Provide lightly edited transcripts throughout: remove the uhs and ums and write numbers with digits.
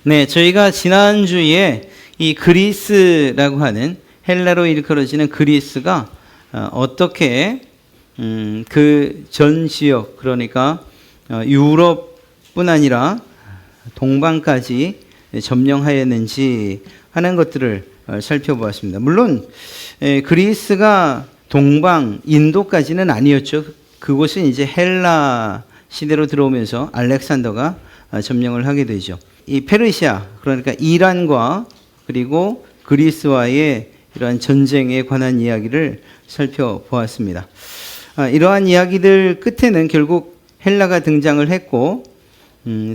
네, 저희가 지난주에 이 그리스라고 하는 헬라로 일컬어지는 그리스가 어떻게 그 전 지역, 그러니까 유럽뿐 아니라 동방까지 점령하였는지 하는 것들을 살펴보았습니다. 물론 그리스가 동방, 인도까지는 아니었죠. 그곳은 이제 헬라 시대로 들어오면서 알렉산더가 점령을 하게 되죠. 이 페르시아, 그러니까 이란과 그리고 그리스와의 이러한 전쟁에 관한 이야기를 살펴보았습니다. 이러한 이야기들 끝에는 결국 헬라가 등장을 했고,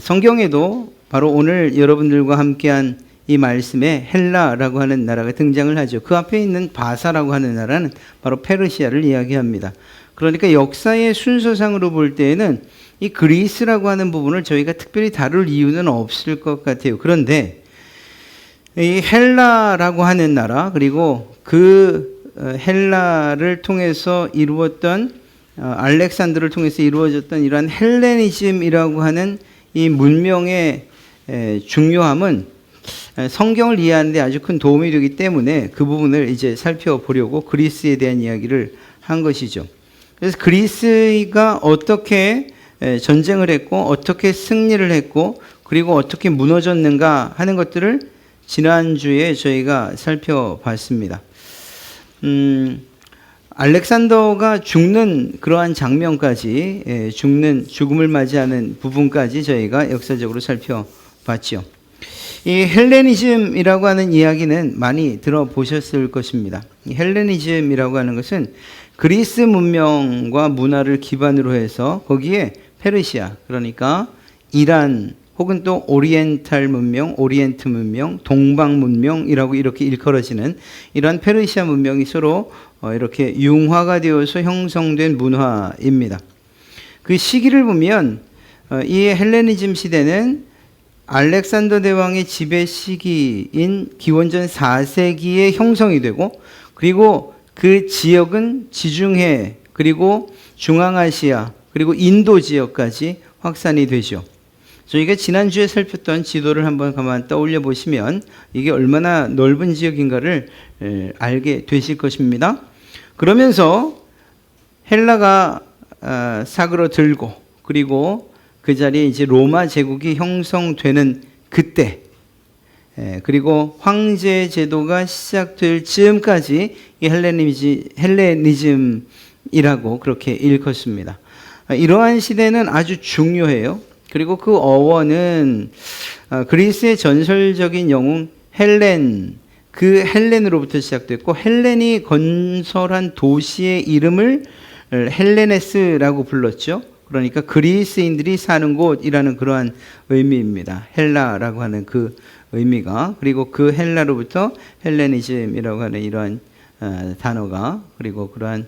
성경에도 바로 오늘 여러분들과 함께한 이 말씀에 헬라라고 하는 나라가 등장을 하죠. 그 앞에 있는 바사라고 하는 나라는 바로 페르시아를 이야기합니다. 그러니까 역사의 순서상으로 볼 때에는 이 그리스라고 하는 부분을 저희가 특별히 다룰 이유는 없을 것 같아요. 그런데 이 헬라라고 하는 나라, 그리고 그 헬라를 통해서 이루었던 알렉산더를 통해서 이루어졌던 이러한 헬레니즘이라고 하는 이 문명의 중요함은 성경을 이해하는 데 아주 큰 도움이 되기 때문에 그 부분을 이제 살펴보려고 그리스에 대한 이야기를 한 것이죠. 그래서 그리스가 어떻게 전쟁을 했고 어떻게 승리를 했고 그리고 어떻게 무너졌는가 하는 것들을 지난주에 저희가 살펴봤습니다. 알렉산더가 죽는 그러한 장면까지, 죽음을 맞이하는 부분까지 저희가 역사적으로 살펴봤죠. 이 헬레니즘이라고 하는 이야기는 많이 들어보셨을 것입니다. 이 헬레니즘이라고 하는 것은 그리스 문명과 문화를 기반으로 해서 거기에 페르시아, 그러니까 이란 혹은 또 오리엔탈 문명, 오리엔트 문명, 동방 문명이라고 이렇게 일컬어지는 이러한 페르시아 문명이 서로 이렇게 융화가 되어서 형성된 문화입니다. 그 시기를 보면 이 헬레니즘 시대는 알렉산더 대왕의 지배 시기인 기원전 4세기에 형성이 되고, 그리고 그 지역은 지중해, 그리고 중앙아시아, 그리고 인도 지역까지 확산이 되죠. 저희가 지난주에 살폈던 지도를 한번 가만 떠올려 보시면 이게 얼마나 넓은 지역인가를 알게 되실 것입니다. 그러면서 헬라가 사그러들고, 그리고 그 자리에 이제 로마 제국이 형성되는 그때, 그리고 황제 제도가 시작될 즈음까지 이 헬레니즘이라고 그렇게 일컫습니다. 이러한 시대는 아주 중요해요. 그리고 그 어원은 그리스의 전설적인 영웅 헬렌, 그 헬렌으로부터 시작됐고, 헬렌이 건설한 도시의 이름을 헬레네스라고 불렀죠. 그러니까 그리스인들이 사는 곳이라는 그러한 의미입니다. 헬라라고 하는 그 의미가. 그리고 그 헬라로부터 헬레니즘이라고 하는 이러한 단어가, 그리고 그러한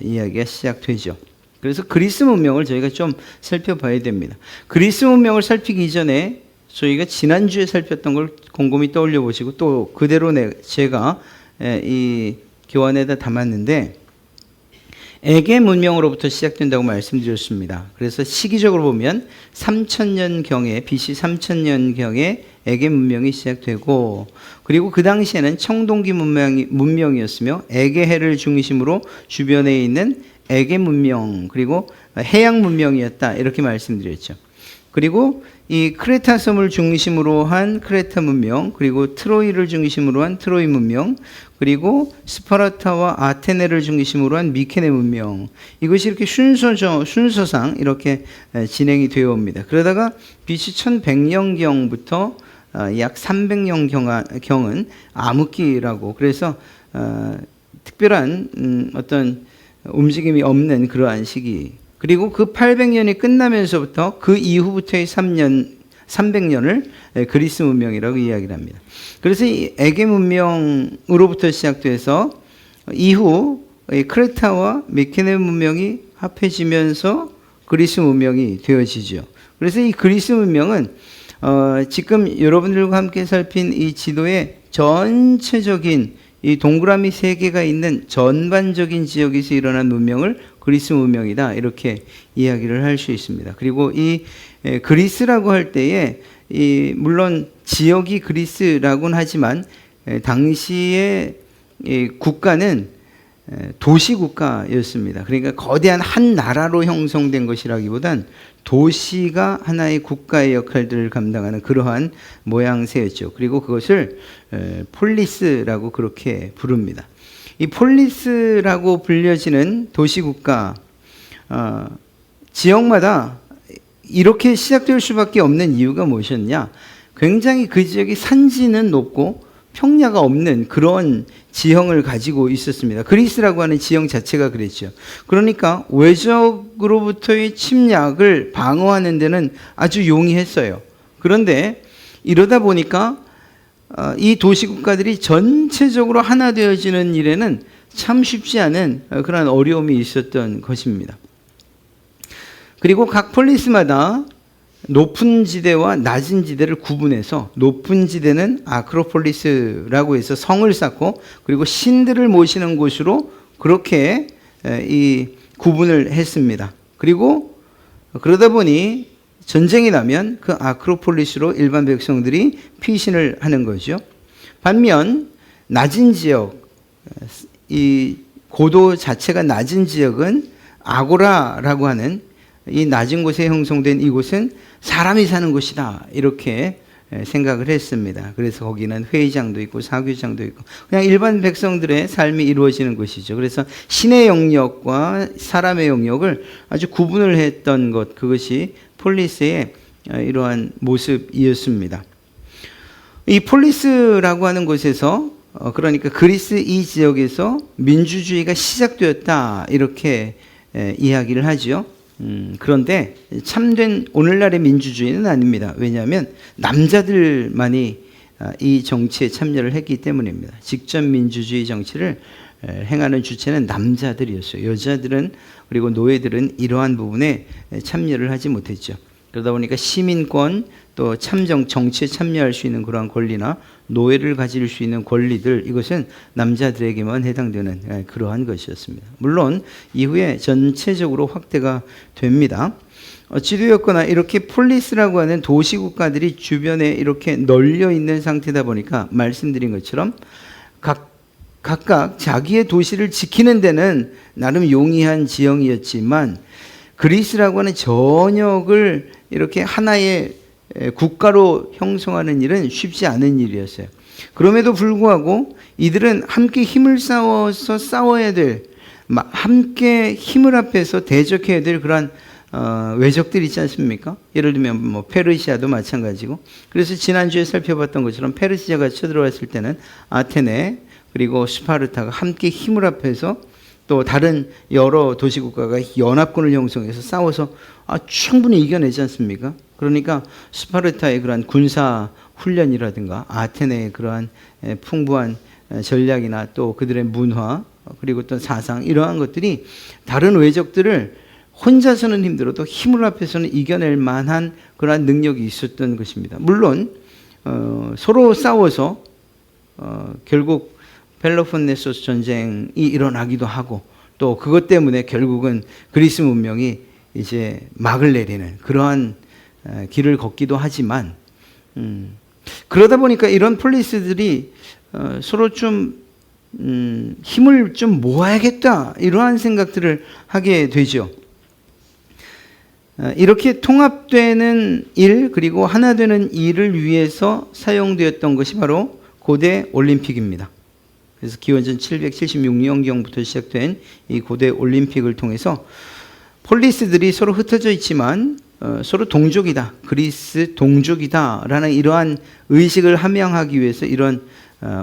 이야기가 시작되죠. 그래서 그리스 문명을 저희가 좀 살펴봐야 됩니다. 그리스 문명을 살피기 이전에 저희가 지난주에 살폈던 걸 곰곰이 떠올려 보시고, 또 그대로 제가 이 교환에다 담았는데, 에게 문명으로부터 시작된다고 말씀드렸습니다. 그래서 시기적으로 보면 3000년경에, BC 3000년경에 에게 문명이 시작되고, 그리고 그 당시에는 청동기 문명이었으며 에게해를 중심으로 주변에 있는 에게 문명, 그리고 해양 문명이었다, 이렇게 말씀드렸죠. 그리고 이 크레타 섬을 중심으로 한 크레타 문명, 그리고 트로이를 중심으로 한 트로이 문명, 그리고 스파르타와 아테네를 중심으로 한 미케네 문명, 이것이 이렇게 순서상 이렇게 진행이 되어 옵니다. 그러다가 BC 1100년경부터 약 300년경은 암흑기라고, 그래서 특별한 어떤 움직임이 없는 그러한 시기, 그리고 그 800년이 끝나면서부터 그 이후부터의 300년을 그리스 문명이라고 이야기를 합니다. 그래서 이 에게 문명으로부터 시작돼서 이후 크레타와 미케네 문명이 합해지면서 그리스 문명이 되어지죠. 그래서 이 그리스 문명은 지금 여러분들과 함께 살핀 이 지도의 전체적인 이 동그라미 3개가 있는 전반적인 지역에서 일어난 문명을 그리스 문명이다, 이렇게 이야기를 할 수 있습니다. 그리고 이 그리스라고 할 때에 물론 지역이 그리스라고는 하지만 당시의 국가는 도시국가였습니다. 그러니까 거대한 한 나라로 형성된 것이라기보단 도시가 하나의 국가의 역할들을 감당하는 그러한 모양새였죠. 그리고 그것을 폴리스라고 그렇게 부릅니다. 이 폴리스라고 불려지는 도시국가, 지역마다 이렇게 시작될 수밖에 없는 이유가 무엇이었냐? 굉장히 그 지역이 산지는 높고 평야가 없는 그런 지형을 가지고 있었습니다. 그리스라고 하는 지형 자체가 그랬죠. 그러니까 외적으로부터의 침략을 방어하는 데는 아주 용이했어요. 그런데 이러다 보니까 이 도시국가들이 전체적으로 하나 되어지는 일에는 참 쉽지 않은 그런 어려움이 있었던 것입니다. 그리고 각 폴리스마다 높은 지대와 낮은 지대를 구분해서, 높은 지대는 아크로폴리스라고 해서 성을 쌓고 그리고 신들을 모시는 곳으로 그렇게 이 구분을 했습니다. 그리고 그러다 보니 전쟁이 나면 그 아크로폴리스로 일반 백성들이 피신을 하는 거죠. 반면 낮은 지역, 이 고도 자체가 낮은 지역은 아고라라고 하는 이 낮은 곳에 형성된 이곳은 사람이 사는 곳이다, 이렇게 생각을 했습니다. 그래서 거기는 회의장도 있고 사교장도 있고 그냥 일반 백성들의 삶이 이루어지는 곳이죠. 그래서 신의 영역과 사람의 영역을 아주 구분을 했던 것, 그것이 폴리스의 이러한 모습이었습니다. 이 폴리스라고 하는 곳에서 그러니까 그리스 이 지역에서 민주주의가 시작되었다, 이렇게 이야기를 하죠. 그런데 참된 오늘날의 민주주의는 아닙니다. 왜냐하면 남자들만이 이 정치에 참여를 했기 때문입니다. 직접 민주주의 정치를 행하는 주체는 남자들이었어요. 여자들은, 그리고 노예들은 이러한 부분에 참여를 하지 못했죠. 그러다 보니까 시민권, 또 정치에 참여할 수 있는 그러한 권리나 노예를 가질 수 있는 권리들, 이것은 남자들에게만 해당되는 그러한 것이었습니다. 물론 이후에 전체적으로 확대가 됩니다. 어찌되었거나 이렇게 폴리스라고 하는 도시국가들이 주변에 이렇게 널려 있는 상태다 보니까 말씀드린 것처럼 각각 자기의 도시를 지키는 데는 나름 용이한 지형이었지만 그리스라고 하는 전역을 이렇게 하나의 국가로 형성하는 일은 쉽지 않은 일이었어요. 그럼에도 불구하고 이들은 함께 힘을 싸워서 싸워야 될, 함께 힘을 합해서 대적해야 될 그러한 외적들이 있지 않습니까? 예를 들면 뭐 페르시아도 마찬가지고. 그래서 지난주에 살펴봤던 것처럼 페르시아가 쳐들어왔을 때는 아테네 그리고 스파르타가 함께 힘을 합해서 또 다른 여러 도시국가가 연합군을 형성해서 싸워서 충분히 이겨내지 않습니까? 그러니까 스파르타의 그러한 군사 훈련이라든가 아테네의 그러한 풍부한 전략이나 또 그들의 문화 그리고 또 사상, 이러한 것들이 다른 외적들을 혼자서는 힘들어도 힘을 합해서는 이겨낼 만한 그러한 능력이 있었던 것입니다. 물론 서로 싸워서 결국 펠로폰네소스 전쟁이 일어나기도 하고, 또 그것 때문에 결국은 그리스 문명이 이제 막을 내리는 그러한 길을 걷기도 하지만, 그러다 보니까 이런 폴리스들이 서로 좀 힘을 좀 모아야겠다, 이러한 생각들을 하게 되죠. 이렇게 통합되는 일, 그리고 하나 되는 일을 위해서 사용되었던 것이 바로 고대 올림픽입니다. 그래서 기원전 776년경부터 시작된 이 고대 올림픽을 통해서 폴리스들이 서로 흩어져 있지만 서로 동족이다, 그리스 동족이다라는 이러한 의식을 함양하기 위해서 이런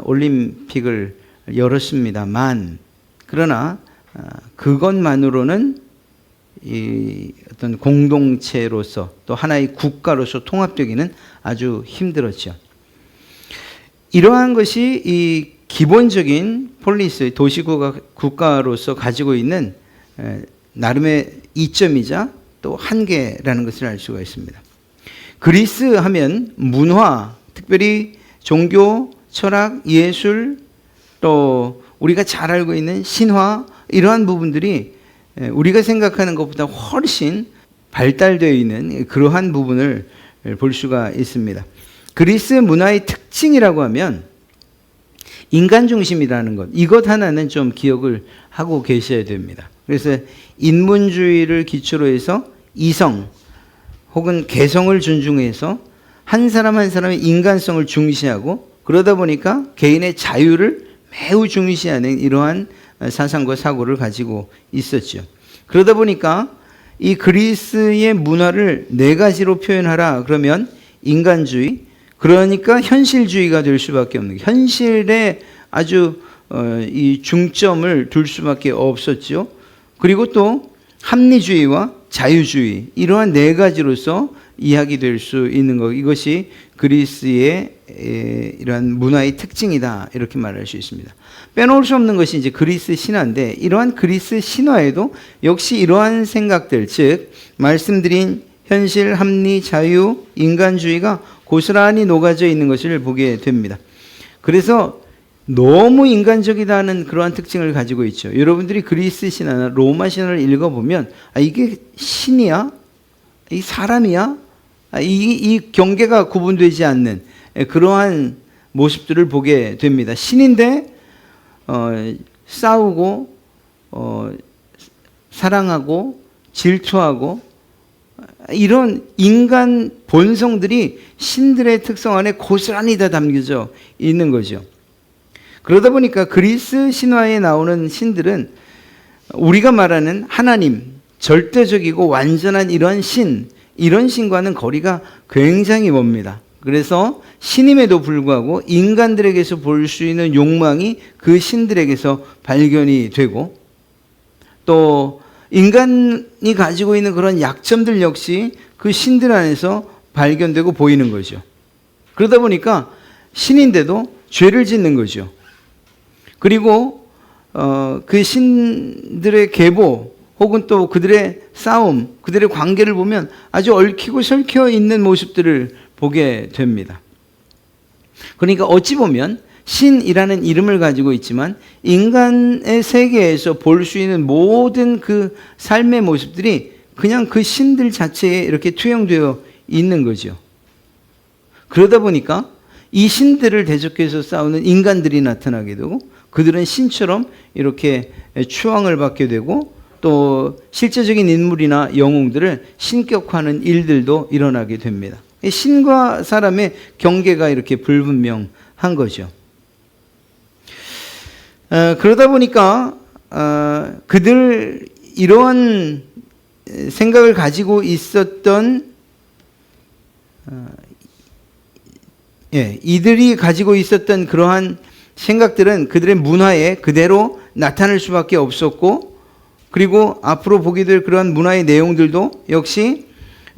올림픽을 열었습니다만, 그러나 그것만으로는 이 어떤 공동체로서 또 하나의 국가로서 통합되기는 아주 힘들었죠. 이러한 것이 이 기본적인 폴리스, 도시국가로서 가지고 있는 나름의 이점이자 또 한계라는 것을 알 수가 있습니다. 그리스 하면 문화, 특별히 종교, 철학, 예술, 또 우리가 잘 알고 있는 신화, 이러한 부분들이 우리가 생각하는 것보다 훨씬 발달되어 있는 그러한 부분을 볼 수가 있습니다. 그리스 문화의 특징이라고 하면 인간 중심이라는 것, 이것 하나는 좀 기억을 하고 계셔야 됩니다. 그래서 인문주의를 기초로 해서 이성 혹은 개성을 존중해서 한 사람 한 사람의 인간성을 중시하고, 그러다 보니까 개인의 자유를 매우 중시하는 이러한 사상과 사고를 가지고 있었죠. 그러다 보니까 이 그리스의 문화를 네 가지로 표현하라 그러면 인간주의, 그러니까 현실주의가 될 수밖에 없는, 현실에 아주 이 중점을 둘 수밖에 없었죠. 그리고 또 합리주의와 자유주의, 이러한 네 가지로서 이야기될 수 있는 것, 이것이 그리스의 이러한 문화의 특징이다, 이렇게 말할 수 있습니다. 빼놓을 수 없는 것이 이제 그리스 신화인데, 이러한 그리스 신화에도 역시 이러한 생각들, 즉 말씀드린 현실, 합리, 자유, 인간주의가 고스란히 녹아져 있는 것을 보게 됩니다. 그래서 너무 인간적이다는 그러한 특징을 가지고 있죠. 여러분들이 그리스 신화나 로마 신화를 읽어보면 이게 신이야? 이 사람이야? 이 경계가 구분되지 않는 그러한 모습들을 보게 됩니다. 신인데 싸우고 사랑하고 질투하고 이런 인간 본성들이 신들의 특성 안에 고스란히 다 담겨져 있는 거죠. 그러다 보니까 그리스 신화에 나오는 신들은 우리가 말하는 하나님, 절대적이고 완전한 이런 신과는 거리가 굉장히 멉니다. 그래서 신임에도 불구하고 인간들에게서 볼 수 있는 욕망이 그 신들에게서 발견이 되고, 또 인간이 가지고 있는 그런 약점들 역시 그 신들 안에서 발견되고 보이는 거죠. 그러다 보니까 신인데도 죄를 짓는 거죠. 그리고 그 신들의 계보 혹은 또 그들의 싸움, 그들의 관계를 보면 아주 얽히고 설켜 있는 모습들을 보게 됩니다. 그러니까 어찌 보면 신이라는 이름을 가지고 있지만 인간의 세계에서 볼 수 있는 모든 그 삶의 모습들이 그냥 그 신들 자체에 이렇게 투영되어 있는 거죠. 그러다 보니까 이 신들을 대적해서 싸우는 인간들이 나타나게 되고, 그들은 신처럼 이렇게 추앙을 받게 되고, 또 실제적인 인물이나 영웅들을 신격화하는 일들도 일어나게 됩니다. 신과 사람의 경계가 이렇게 불분명한 거죠. 그러다 보니까 그들 이러한 생각을 가지고 있었던 이들이 가지고 있었던 그러한 생각들은 그들의 문화에 그대로 나타날 수밖에 없었고, 그리고 앞으로 보게 될 그러한 문화의 내용들도 역시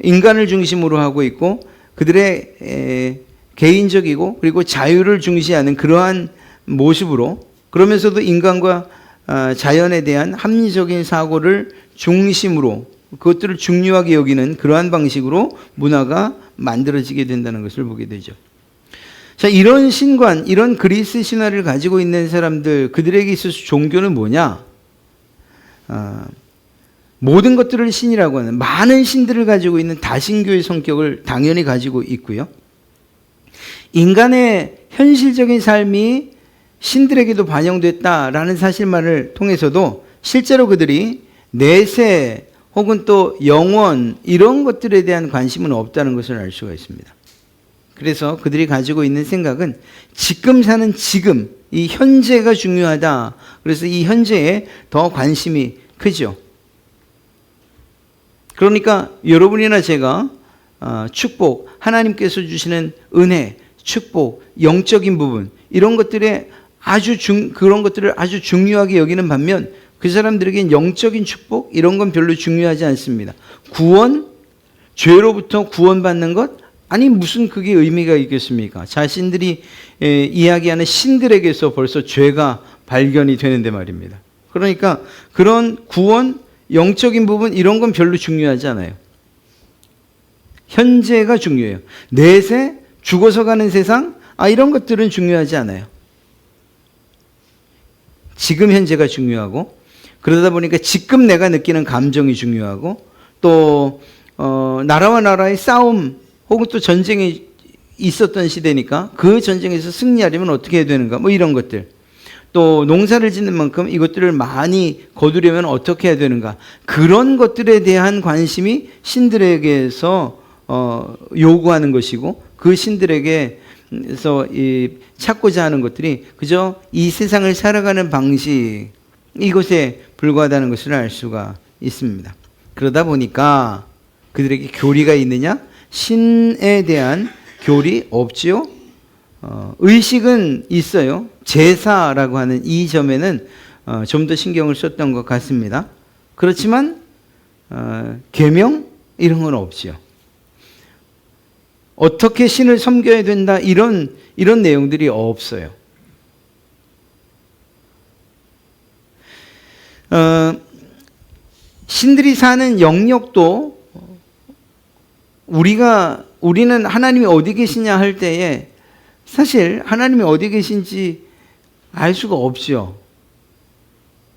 인간을 중심으로 하고 있고, 그들의 개인적이고 그리고 자유를 중시하는 그러한 모습으로, 그러면서도 인간과 자연에 대한 합리적인 사고를 중심으로 그것들을 중요하게 여기는 그러한 방식으로 문화가 만들어지게 된다는 것을 보게 되죠. 자, 이런 신관, 이런 그리스 신화를 가지고 있는 사람들, 그들에게 있어서 종교는 뭐냐? 모든 것들을 신이라고 하는, 많은 신들을 가지고 있는 다신교의 성격을 당연히 가지고 있고요. 인간의 현실적인 삶이 신들에게도 반영됐다라는 사실만을 통해서도 실제로 그들이 내세 혹은 또 영원 이런 것들에 대한 관심은 없다는 것을 알 수가 있습니다. 그래서 그들이 가지고 있는 생각은 지금 사는 지금, 이 현재가 중요하다. 그래서 이 현재에 더 관심이 크죠. 그러니까 여러분이나 제가 축복, 하나님께서 주시는 은혜, 축복, 영적인 부분, 이런 것들에 그런 것들을 아주 중요하게 여기는 반면, 그 사람들에겐 영적인 축복, 이런 건 별로 중요하지 않습니다. 구원, 죄로부터 구원받는 것, 아니 무슨 그게 의미가 있겠습니까? 자신들이 이야기하는 신들에게서 벌써 죄가 발견이 되는데 말입니다. 그러니까 그런 구원, 영적인 부분, 이런 건 별로 중요하지 않아요. 현재가 중요해요. 내세, 죽어서 가는 세상, 이런 것들은 중요하지 않아요. 지금 현재가 중요하고, 그러다 보니까 지금 내가 느끼는 감정이 중요하고, 또 나라와 나라의 싸움 혹은 또 전쟁이 있었던 시대니까 그 전쟁에서 승리하려면 어떻게 해야 되는가, 뭐 이런 것들. 또 농사를 짓는 만큼 이것들을 많이 거두려면 어떻게 해야 되는가, 그런 것들에 대한 관심이 신들에게서 요구하는 것이고, 그 신들에게서 찾고자 하는 것들이 그저 이 세상을 살아가는 방식, 이것에 불과하다는 것을 알 수가 있습니다. 그러다 보니까 그들에게 교리가 있느냐? 신에 대한 교리 없지요? 의식은 있어요. 제사라고 하는 이 점에는 좀 더 신경을 썼던 것 같습니다. 그렇지만 계명 이런 건 없지요. 어떻게 신을 섬겨야 된다, 이런 내용들이 없어요. 신들이 사는 영역도 우리는 하나님이 어디 계시냐 할 때에 사실 하나님이 어디 계신지 알 수가 없죠.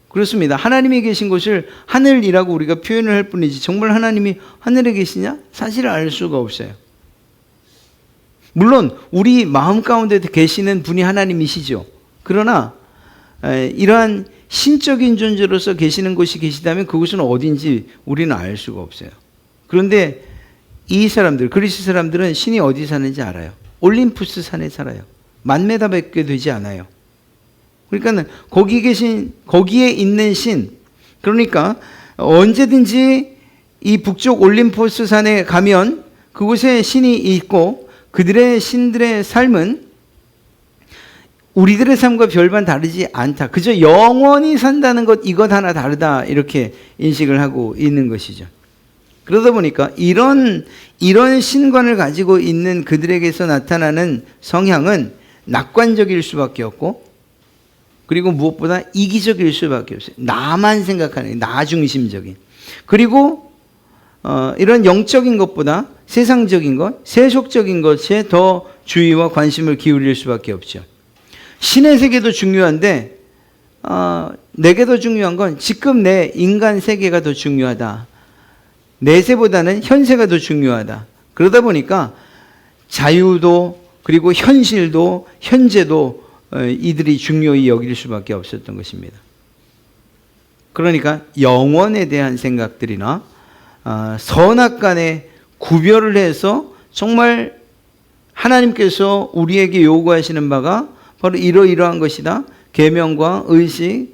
그렇습니다. 하나님이 계신 곳을 하늘이라고 우리가 표현을 할 뿐이지 정말 하나님이 하늘에 계시냐? 사실 알 수가 없어요. 물론 우리 마음 가운데 계시는 분이 하나님이시죠. 그러나 이러한 신적인 존재로서 계시는 곳이 계시다면 그곳은 어딘지 우리는 알 수가 없어요. 그런데 이 사람들, 그리스 사람들은 신이 어디 사는지 알아요. 올림푸스 산에 살아요. 10,000m밖에 되지 않아요. 그러니까 거기에 있는 신, 그러니까 언제든지 이 북쪽 올림푸스 산에 가면 그곳에 신이 있고, 그들의 신들의 삶은 우리들의 삶과 별반 다르지 않다. 그저 영원히 산다는 것, 이것 하나 다르다, 이렇게 인식을 하고 있는 것이죠. 그러다 보니까 이런 신관을 가지고 있는 그들에게서 나타나는 성향은 낙관적일 수밖에 없고, 그리고 무엇보다 이기적일 수밖에 없어요. 나만 생각하는, 나 중심적인. 그리고 이런 영적인 것보다 세상적인 것, 세속적인 것에 더 주의와 관심을 기울일 수밖에 없죠. 신의 세계도 중요한데 내게 더 중요한 건 지금 내 인간 세계가 더 중요하다. 내세보다는 현세가 더 중요하다. 그러다 보니까 자유도, 그리고 현실도, 현재도 이들이 중요히 여길 수밖에 없었던 것입니다. 그러니까 영원에 대한 생각들이나 선악간에 구별을 해서 정말 하나님께서 우리에게 요구하시는 바가 바로 이러이러한 것이다. 계명과 의식,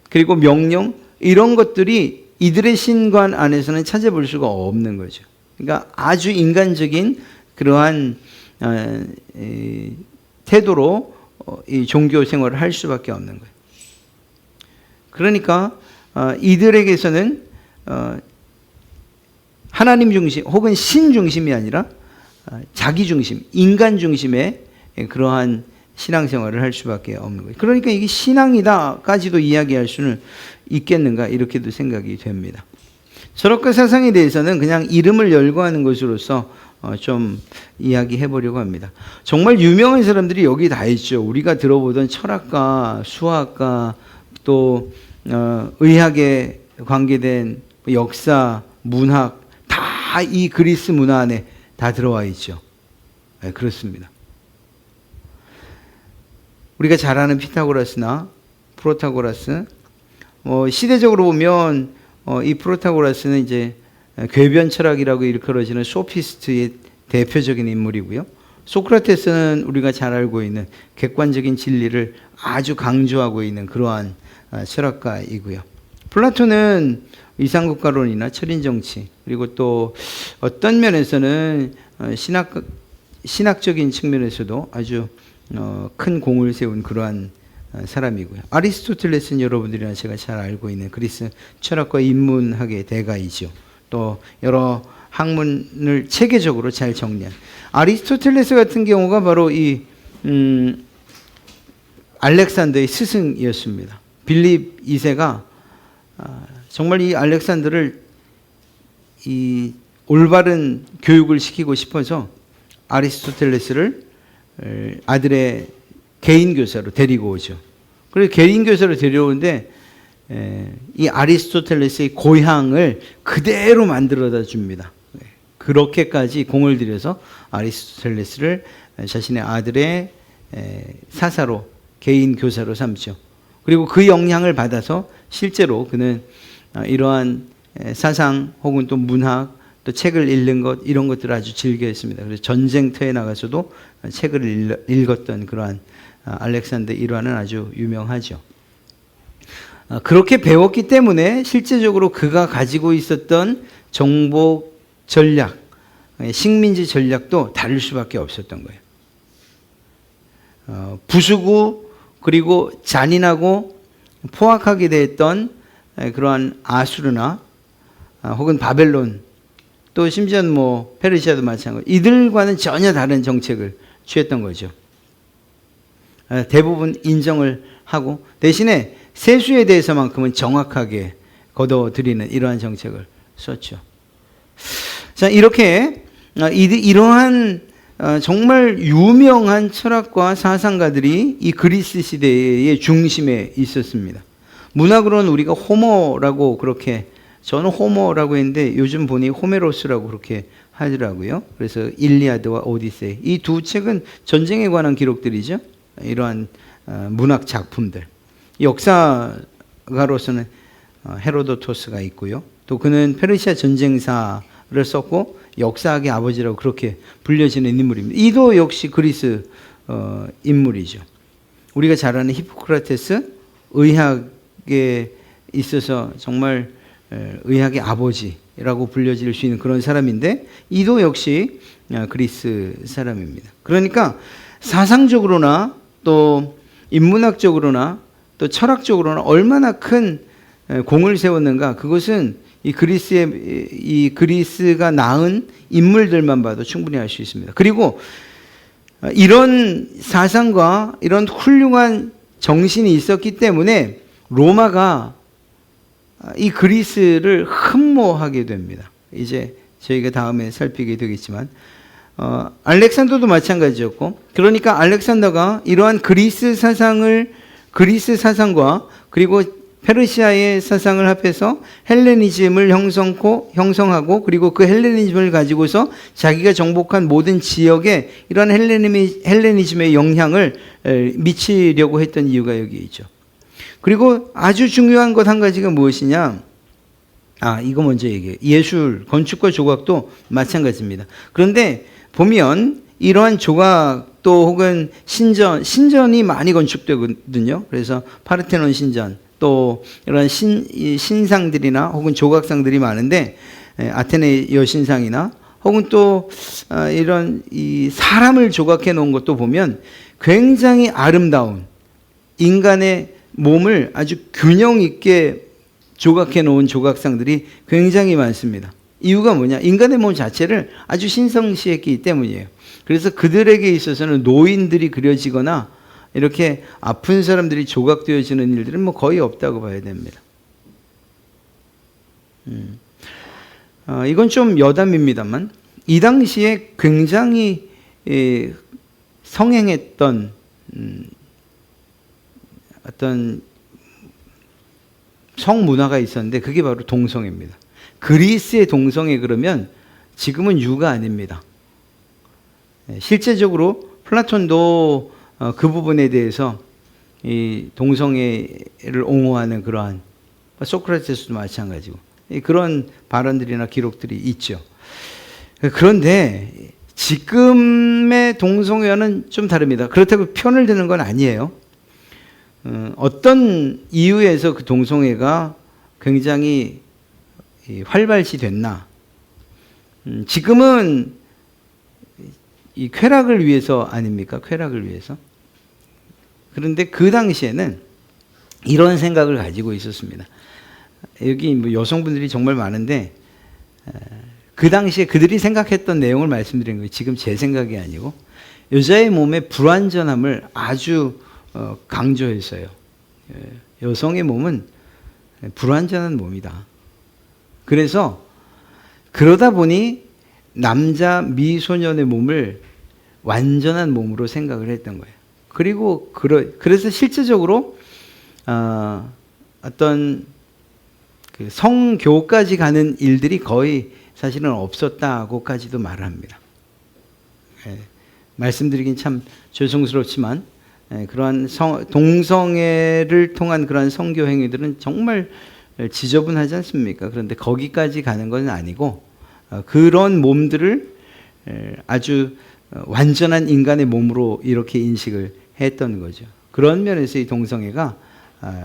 그리고 명령, 이런 것들이 이들의 신관 안에서는 찾아볼 수가 없는 거죠. 그러니까 아주 인간적인 그러한 태도로 이 종교 생활을 할 수밖에 없는 거예요. 그러니까 이들에게서는 하나님 중심 혹은 신 중심이 아니라 자기 중심, 인간 중심의 그러한 신앙생활을 할 수밖에 없는 거예요. 그러니까 이게 신앙이다까지도 이야기할 수는 있겠는가, 이렇게도 생각이 됩니다. 철학과 사상에 대해서는 그냥 이름을 열거하는 것으로서 좀 이야기해 보려고 합니다. 정말 유명한 사람들이 여기 다 있죠. 우리가 들어보던 철학가, 수학가, 또 의학에 관계된 역사, 문학, 다 이 그리스 문화 안에 다 들어와 있죠. 네, 그렇습니다. 우리가 잘 아는 피타고라스나 프로타고라스, 시대적으로 보면 이 프로타고라스는 이제 궤변 철학이라고 일컬어지는 소피스트의 대표적인 인물이고요. 소크라테스는 우리가 잘 알고 있는 객관적인 진리를 아주 강조하고 있는 그러한 철학가이고요. 플라톤은 이상국가론이나 철인정치, 그리고 또 어떤 면에서는 신학적인 측면에서도 아주 큰 공을 세운 그러한 사람이고요. 아리스토텔레스는 여러분들이나 제가 잘 알고 있는 그리스 철학과 인문학의 대가이죠. 또 여러 학문을 체계적으로 잘 정리한 아리스토텔레스 같은 경우가 바로 이 알렉산더의 스승이었습니다. 빌립 2세가 정말 이 알렉산더를 이 올바른 교육을 시키고 싶어서 아리스토텔레스를 아들의 개인 교사로 데리고 오죠. 그래서 개인 교사로 데려오는데 이 아리스토텔레스의 고향을 그대로 만들어다 줍니다. 그렇게까지 공을 들여서 아리스토텔레스를 자신의 아들의 사사로 개인 교사로 삼죠. 그리고 그 영향을 받아서 실제로 그는 이러한 사상 혹은 또 문학 또 책을 읽는 것 이런 것들을 아주 즐겨했습니다. 그래서 전쟁터에 나가서도 책을 읽었던 그러한 알렉산더 일화는 아주 유명하죠. 그렇게 배웠기 때문에 실제적으로 그가 가지고 있었던 정복 전략, 식민지 전략도 다를 수밖에 없었던 거예요. 부수고 그리고 잔인하고 포악하게 됐던 그러한 아수르나 혹은 바벨론 또 심지어는 뭐 페르시아도 마찬가지 이들과는 전혀 다른 정책을 취했던 거죠. 대부분 인정을 하고 대신에 세수에 대해서만큼은 정확하게 걷어들이는 이러한 정책을 썼죠. 자, 이렇게 이러한 정말 유명한 철학과 사상가들이 이 그리스 시대의 중심에 있었습니다. 문학으로는 우리가 호머라고 그렇게 저는 호머라고 했는데 요즘 보니 호메로스라고 그렇게 하더라고요. 그래서 일리아드와 오디세이 이 두 책은 전쟁에 관한 기록들이죠. 이러한 문학 작품들. 역사가로서는 헤로도토스가 있고요. 또 그는 페르시아 전쟁사를 썼고 역사학의 아버지라고 그렇게 불려지는 인물입니다. 이도 역시 그리스 인물이죠. 우리가 잘 아는 히포크라테스 의학에 있어서 정말 의학의 아버지라고 불려질 수 있는 그런 사람인데 이도 역시 그리스 사람입니다. 그러니까 사상적으로나 또 인문학적으로나 또 철학적으로나 얼마나 큰 공을 세웠는가 그것은 이 그리스가 낳은 인물들만 봐도 충분히 알 수 있습니다. 그리고 이런 사상과 이런 훌륭한 정신이 있었기 때문에 로마가 이 그리스를 흠모하게 됩니다. 이제 저희가 다음에 살피게 되겠지만 알렉산더도 마찬가지였고 그러니까 알렉산더가 이러한 그리스 사상과 그리고 페르시아의 사상을 합해서 헬레니즘을 형성하고 그리고 그 헬레니즘을 가지고서 자기가 정복한 모든 지역에 이러한 헬레니즘의 영향을 미치려고 했던 이유가 여기 있죠. 그리고 아주 중요한 것 한 가지가 무엇이냐? 이거 먼저 얘기해요. 예술, 건축과 조각도 마찬가지입니다. 그런데 보면 이러한 조각도 혹은 신전이 많이 건축되거든요. 그래서 파르테논 신전, 또 이런 신상들이나 혹은 조각상들이 많은데 아테네 여신상이나 혹은 또 이런 이 사람을 조각해 놓은 것도 보면 굉장히 아름다운 인간의 몸을 아주 균형 있게 조각해 놓은 조각상들이 굉장히 많습니다. 이유가 뭐냐? 인간의 몸 자체를 아주 신성시했기 때문이에요. 그래서 그들에게 있어서는 노인들이 그려지거나 이렇게 아픈 사람들이 조각되어지는 일들은 뭐 거의 없다고 봐야 됩니다. 이건 좀 여담입니다만 이 당시에 굉장히 성행했던 어떤 성문화가 있었는데 그게 바로 동성애입니다. 그리스의 동성애 그러면 지금은 유가 아닙니다. 실제적으로 플라톤도 그 부분에 대해서 이 동성애를 옹호하는 그러한 소크라테스도 마찬가지고 그런 발언들이나 기록들이 있죠. 그런데 지금의 동성애와는 좀 다릅니다. 그렇다고 편을 드는 건 아니에요. 어떤 이유에서 그 동성애가 굉장히 활발시 됐나? 지금은 이 쾌락을 위해서 아닙니까? 쾌락을 위해서. 그런데 그 당시에는 이런 생각을 가지고 있었습니다. 여기 뭐 여성분들이 정말 많은데 그 당시에 그들이 생각했던 내용을 말씀드린 거예요. 지금 제 생각이 아니고 여자의 몸의 불완전함을 아주 강조했어요. 여성의 몸은 불완전한 몸이다. 그래서 그러다 보니 남자 미소년의 몸을 완전한 몸으로 생각을 했던 거예요. 그리고 그래서 실제적으로 어떤 그 성교까지 가는 일들이 거의 사실은 없었다고까지도 말을 합니다. 말씀드리긴 참 죄송스럽지만 그러한 동성애를 통한 그러한 성교 행위들은 정말 지저분하지 않습니까? 그런데 거기까지 가는 건 아니고 그런 몸들을 아주 완전한 인간의 몸으로 이렇게 인식을 했던 거죠. 그런 면에서 이 동성애가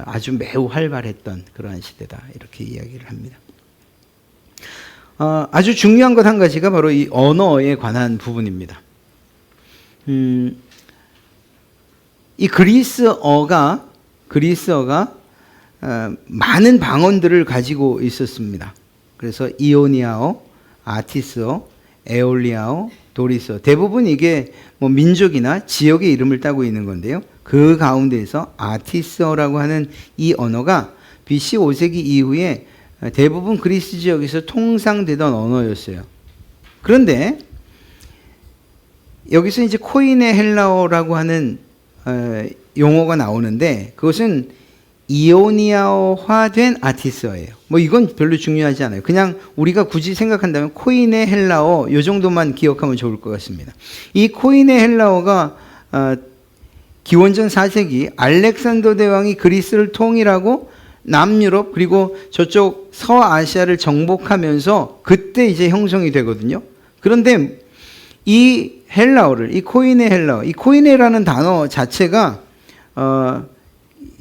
아주 매우 활발했던 그러한 시대다 이렇게 이야기를 합니다. 아주 중요한 것 한 가지가 바로 이 언어에 관한 부분입니다. 이 그리스어가 많은 방언들을 가지고 있었습니다. 그래서 이오니아어, 아티스어, 에올리아어, 도리스어, 대부분 이게 뭐 민족이나 지역의 이름을 따고 있는 건데요. 그 가운데에서 아티스어라고 하는 이 언어가 BC 5세기 이후에 대부분 그리스 지역에서 통상되던 언어였어요. 그런데 여기서 이제 코인의 헬라어라고 하는 용어가 나오는데 그것은 이오니아어화된 아티스어예요. 뭐 이건 별로 중요하지 않아요. 그냥 우리가 굳이 생각한다면 코인의 헬라어 이 정도만 기억하면 좋을 것 같습니다. 이 코인의 헬라어가 기원전 4세기 알렉산더 대왕이 그리스를 통일하고 남유럽 그리고 저쪽 서아시아를 정복하면서 그때 이제 형성이 되거든요. 그런데 이 헬라어를, 이 코인의 헬라어, 이 코인의라는 단어 자체가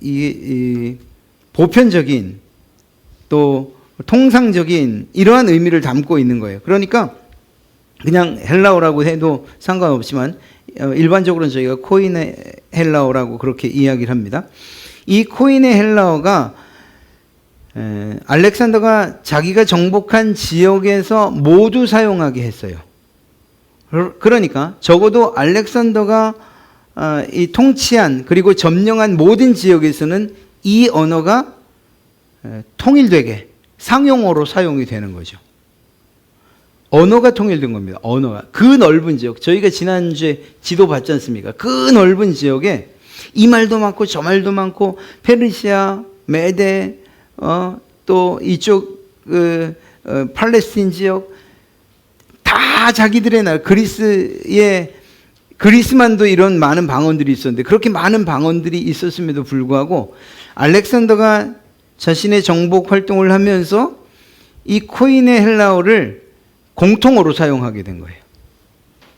이 보편적인 또 통상적인 이러한 의미를 담고 있는 거예요. 그러니까 그냥 헬라어라고 해도 상관없지만 일반적으로는 저희가 코인의 헬라어라고 그렇게 이야기를 합니다. 이 코인의 헬라어가 알렉산더가 자기가 정복한 지역에서 모두 사용하게 했어요. 그러니까 적어도 알렉산더가 이 통치한 그리고 점령한 모든 지역에서는 이 언어가 통일되게 상용어로 사용이 되는 거죠. 언어가 통일된 겁니다. 언어가. 그 넓은 지역, 저희가 지난주에 지도 봤지 않습니까? 그 넓은 지역에 이 말도 많고 저 말도 많고 페르시아, 메데, 또 이쪽 팔레스틴 지역 다 자기들의 나라 그리스만도 이런 많은 방언들이 있었는데 그렇게 많은 방언들이 있었음에도 불구하고 알렉산더가 자신의 정복 활동을 하면서 이 코인의 헬라어를 공통어로 사용하게 된 거예요.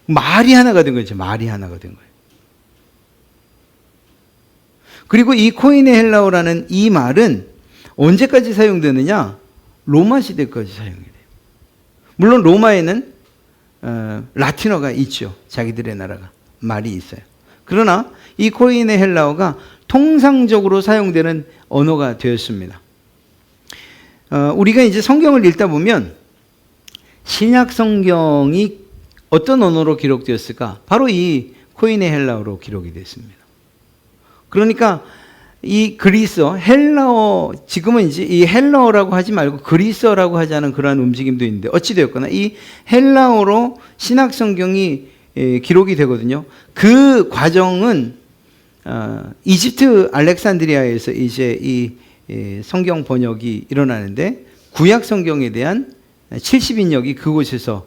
말이 하나가 된 거죠. 말이 하나가 된 거예요. 그리고 이 코인의 헬라어라는 이 말은 언제까지 사용되느냐? 로마 시대까지 사용이 돼요. 물론 로마에는 라틴어가 있죠. 자기들의 나라가 말이 있어요. 그러나 이 코인의 헬라어가 통상적으로 사용되는 언어가 되었습니다. 우리가 이제 성경을 읽다 보면 신약 성경이 어떤 언어로 기록되었을까? 바로 이 코인의 헬라어로 기록이 됐습니다. 그러니까 이 그리스어, 헬라어, 지금은 이제 이 헬라어라고 하지 말고 그리스어라고 하자는 그러한 움직임도 있는데 어찌되었거나 이 헬라어로 신약 성경이 기록이 되거든요. 그 과정은 이집트 알렉산드리아에서 이제 이 성경 번역이 일어나는데 구약 성경에 대한 70인역이 그곳에서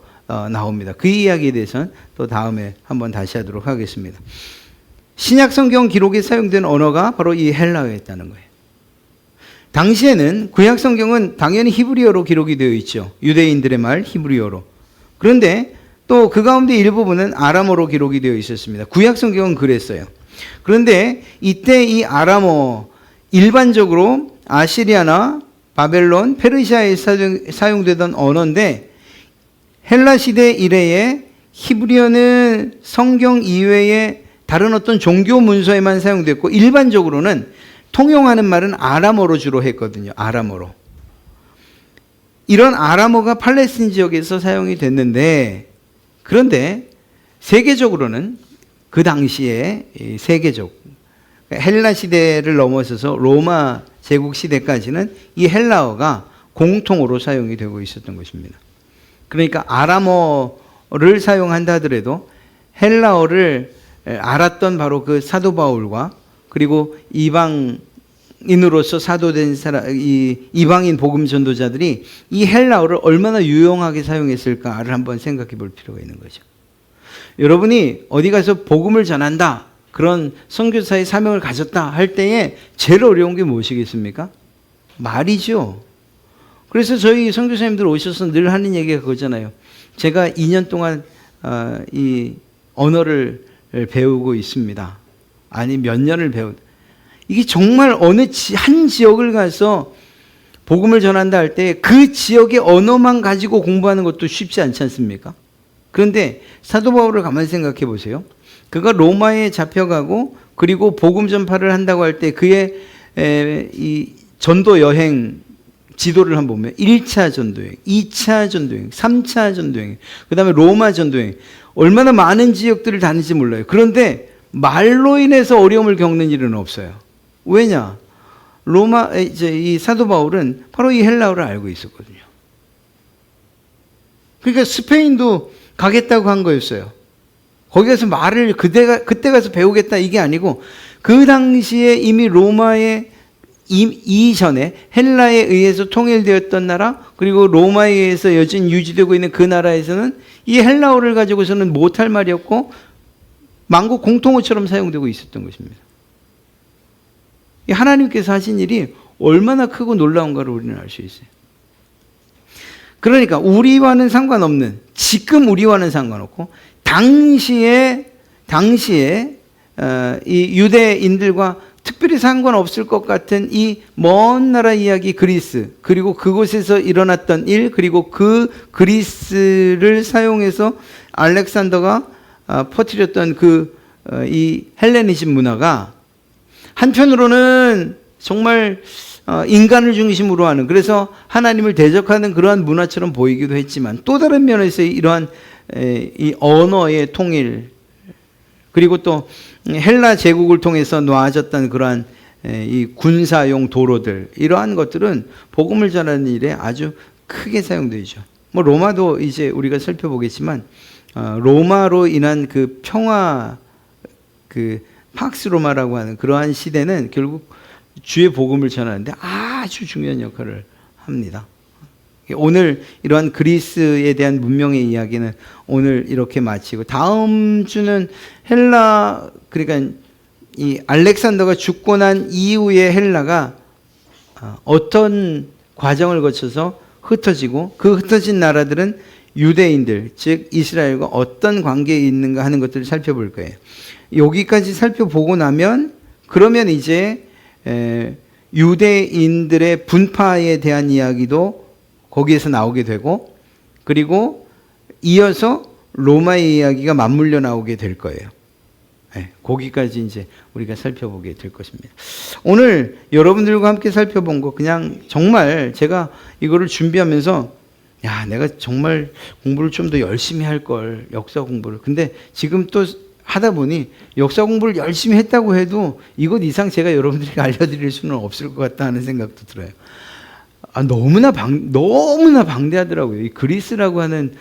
나옵니다. 그 이야기에 대해서는 또 다음에 한번 다시 하도록 하겠습니다. 신약 성경 기록에 사용된 언어가 바로 이 헬라어였다는 거예요. 당시에는 구약 성경은 당연히 히브리어로 기록이 되어 있죠. 유대인들의 말 히브리어로. 그런데 또 그 가운데 일부분은 아람어로 기록이 되어 있었습니다. 구약 성경은 그랬어요. 그런데 이때 이 아람어 일반적으로 아시리아나 바벨론, 페르시아에 사용되던 언어인데 헬라 시대 이래에 히브리어는 성경 이외에 다른 어떤 종교 문서에만 사용됐고 일반적으로는 통용하는 말은 아람어로 주로 했거든요. 아람어로. 이런 아람어가 팔레스틴 지역에서 사용이 됐는데 그런데 세계적으로는 그 당시에 세계적 헬라 시대를 넘어서서 로마 제국 시대까지는 이 헬라어가 공통어로 사용이 되고 있었던 것입니다. 그러니까 아람어를 사용한다 하더라도 헬라어를 알았던 바로 그 사도 바울과 그리고 이방 이방인으로서 사도된 이방인 복음 전도자들이 이 헬라어를 얼마나 유용하게 사용했을까를 한번 생각해 볼 필요가 있는 거죠. 여러분이 어디 가서 복음을 전한다, 그런 선교사의 사명을 가졌다 할 때에 제일 어려운 게 무엇이겠습니까? 말이죠. 그래서 저희 선교사님들 오셔서 늘 하는 얘기가 그거잖아요. 제가 2년 동안 이 언어를 배우고 있습니다. 아니 몇 년을 이게 정말 어느 한 지역을 가서 복음을 전한다 할 때 그 지역의 언어만 가지고 공부하는 것도 쉽지 않지 않습니까? 그런데 사도 바울을 가만히 생각해 보세요. 그가 로마에 잡혀가고 그리고 복음 전파를 한다고 할 때 그의 이 전도 여행 지도를 한번 보면 1차 전도여행, 2차 전도여행, 3차 전도여행, 그 다음에 로마 전도여행, 얼마나 많은 지역들을 다니지 몰라요. 그런데 말로 인해서 어려움을 겪는 일은 없어요. 왜냐? 이 사도 바울은 바로 이 헬라어를 알고 있었거든요. 그러니까 스페인도 가겠다고 한 거였어요. 거기 가서 말을 그때 가서 배우겠다 이게 아니고 그 당시에 이미 로마의 이전에 헬라에 의해서 통일되었던 나라, 그리고 로마에 의해서 여전히 유지되고 있는 그 나라에서는 이 헬라어를 가지고서는 못할 말이었고 만국 공통어처럼 사용되고 있었던 것입니다. 하나님께서 하신 일이 얼마나 크고 놀라운가를 우리는 알 수 있어요. 그러니까 우리와는 상관없는, 지금 우리와는 상관없고 당시에 이 유대인들과 특별히 상관없을 것 같은 이 먼 나라 이야기 그리스, 그리고 그곳에서 일어났던 일, 그리고 그 그리스를 사용해서 알렉산더가 퍼뜨렸던 이 헬레니즘 문화가 한편으로는 정말 인간을 중심으로 하는, 그래서 하나님을 대적하는 그러한 문화처럼 보이기도 했지만 또 다른 면에서 이러한 이 언어의 통일, 그리고 또 헬라 제국을 통해서 놓아졌던 그러한 이 군사용 도로들, 이러한 것들은 복음을 전하는 일에 아주 크게 사용되죠. 뭐 로마도 이제 우리가 살펴보겠지만 로마로 인한 그 평화, 그 팍스 로마라고 하는 그러한 시대는 결국 주의 복음을 전하는데 아주 중요한 역할을 합니다. 오늘 이러한 그리스에 대한 문명의 이야기는 오늘 이렇게 마치고, 다음 주는 헬라, 그러니까 이 알렉산더가 죽고 난 이후에 헬라가 어떤 과정을 거쳐서 흩어지고 그 흩어진 나라들은 유대인들, 즉 이스라엘과 어떤 관계에 있는가 하는 것들을 살펴볼 거예요. 여기까지 살펴보고 나면 그러면 이제 유대인들의 분파에 대한 이야기도 거기에서 나오게 되고, 그리고 이어서 로마의 이야기가 맞물려 나오게 될 거예요. 거기까지 이제 우리가 살펴보게 될 것입니다. 오늘 여러분들과 함께 살펴본 거, 그냥 정말 제가 이거를 준비하면서 야, 내가 정말 공부를 좀 더 열심히 할 걸, 역사 공부를. 근데 지금 또 하다 보니 역사 공부를 열심히 했다고 해도 이것 이상 제가 여러분들에게 알려드릴 수는 없을 것 같다 하는 생각도 들어요. 너무나 방대하더라고요. 이 그리스라고 하는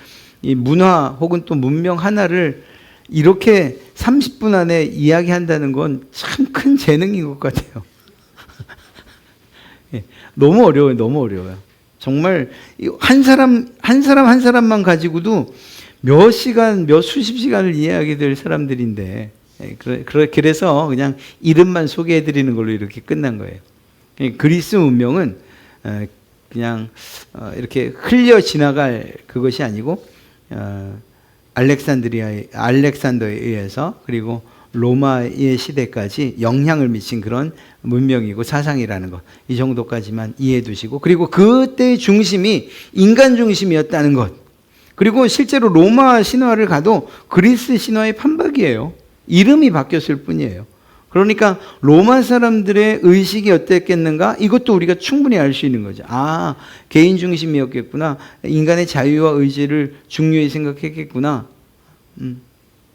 이 문화 혹은 또 문명 하나를 이렇게 30분 안에 이야기한다는 건 참 큰 재능인 것 같아요. 너무 어려워요. 정말 한 사람만 가지고도 몇 수십 시간을 이해하게 될 사람들인데, 그래서 그냥 이름만 소개해 드리는 걸로 이렇게 끝난 거예요. 그리스 문명은 그냥 이렇게 흘려 지나갈 그것이 아니고 알렉산더에 의해서 그리고 로마의 시대까지 영향을 미친 그런 문명이고 사상이라는 것, 이 정도까지만 이해해 두시고, 그리고 그때의 중심이 인간 중심이었다는 것, 그리고 실제로 로마 신화를 가도 그리스 신화의 판박이에요. 이름이 바뀌었을 뿐이에요. 그러니까 로마 사람들의 의식이 어땠겠는가? 이것도 우리가 충분히 알 수 있는 거죠. 개인 중심이었겠구나. 인간의 자유와 의지를 중요히 생각했겠구나.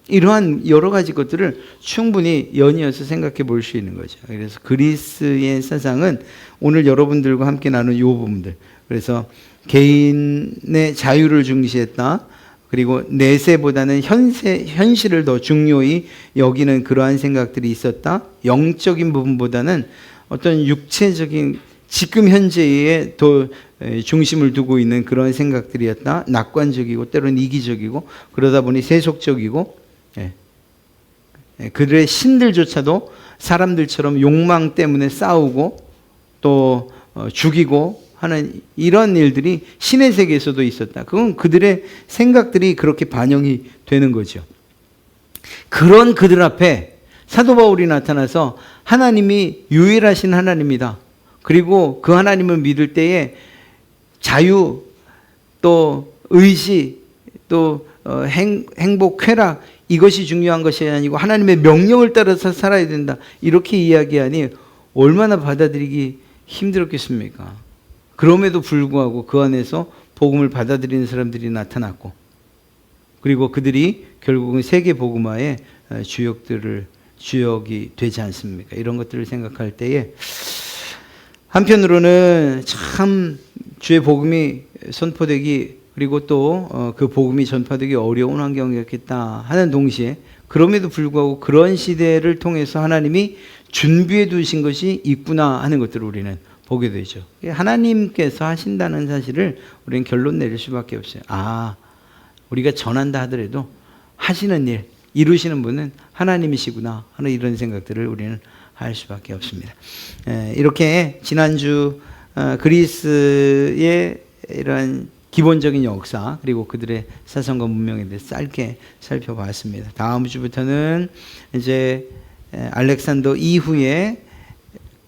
이러한 여러 가지 것들을 충분히 연이어서 생각해 볼 수 있는 거죠. 그래서 그리스의 사상은 오늘 여러분들과 함께 나눈 이 부분들. 그래서 개인의 자유를 중시했다. 그리고 내세보다는 현실을 더 중요히 여기는 그러한 생각들이 있었다. 영적인 부분보다는 어떤 육체적인 지금 현재에 더 중심을 두고 있는 그런 생각들이었다. 낙관적이고 때로는 이기적이고 그러다 보니 세속적이고 그들의 신들조차도 사람들처럼 욕망 때문에 싸우고 또 죽이고 하는 이런 일들이 신의 세계에서도 있었다. 그건 그들의 생각들이 그렇게 반영이 되는 거죠. 그런 그들 앞에 사도 바울이 나타나서 하나님이 유일하신 하나님이다. 그리고 그 하나님을 믿을 때에 자유, 또 의지, 또 행복, 쾌락 이것이 중요한 것이 아니고 하나님의 명령을 따라서 살아야 된다. 이렇게 이야기하니 얼마나 받아들이기 힘들었겠습니까? 그럼에도 불구하고 그 안에서 복음을 받아들이는 사람들이 나타났고 그리고 그들이 결국은 세계 복음화의 주역이 되지 않습니까? 이런 것들을 생각할 때에 한편으로는 참 주의 복음이 선포되기 그리고 또 그 복음이 전파되기 어려운 환경이었겠다 하는 동시에 그럼에도 불구하고 그런 시대를 통해서 하나님이 준비해 두신 것이 있구나 하는 것들을 우리는 보게 되죠. 하나님께서 하신다는 사실을 우리는 결론 내릴 수밖에 없어요. 우리가 전한다 하더라도 하시는 일, 이루시는 분은 하나님이시구나 하는 이런 생각들을 우리는 할 수밖에 없습니다. 이렇게 지난주 그리스의 이런 기본적인 역사 그리고 그들의 사상과 문명에 대해서 짧게 살펴봤습니다. 다음 주부터는 이제 알렉산더 이후에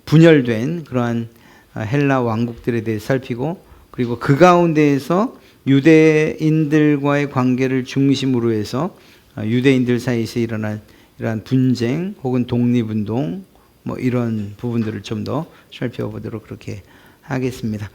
분열된 그러한 헬라 왕국들에 대해 살피고 그리고 그 가운데에서 유대인들과의 관계를 중심으로 해서 유대인들 사이에서 일어난 이러한 분쟁 혹은 독립운동 이런 부분들을 좀 더 살펴보도록 그렇게 하겠습니다.